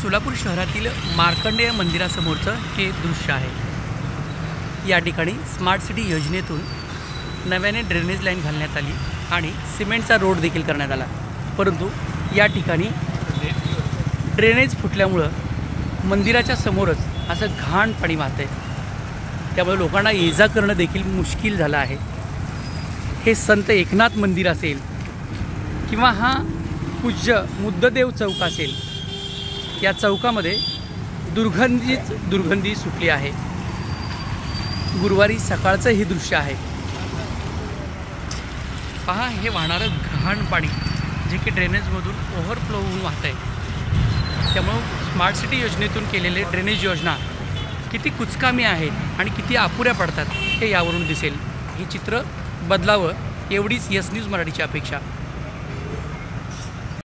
सोलापूर शहरातील मार्कंडेय मंदिरासमोरचं हे दृश्य आहे। या ठिकाणी स्मार्ट सिटी योजनेतून नव्याने ड्रेनेज लाईन घालण्यात आली आणि सिमेंटचा रोड देखील करण्यात आला, परंतु या ठिकाणी ड्रेनेज फुटल्यामुळं मंदिराच्या समोरच असं घाण पाणी वाहतंय। त्यामुळे लोकांना ये-जा करणं देखील मुश्किल झालं आहे। हे संत एकनाथ मंदिर असेल किंवा हा पूज्य मुद्ददेव चौक असेल, या चौकामध्ये दुर्गंधी सुटली आहे। गुरुवारी सकाळचं हे दृश्य आहे। पहा, हे वाहणारं घाण पाणी जे की ड्रेनेजमधून ओव्हरफ्लो होऊन वाहत आहे। त्यामुळं स्मार्ट सिटी योजनेतून केलेले ड्रेनेज योजना किती कुचकामी आहेत आणि किती अपुऱ्या पडतात हे यावरून दिसेल। हे चित्र बदलावं एवढीच यस न्यूज मराठीची अपेक्षा।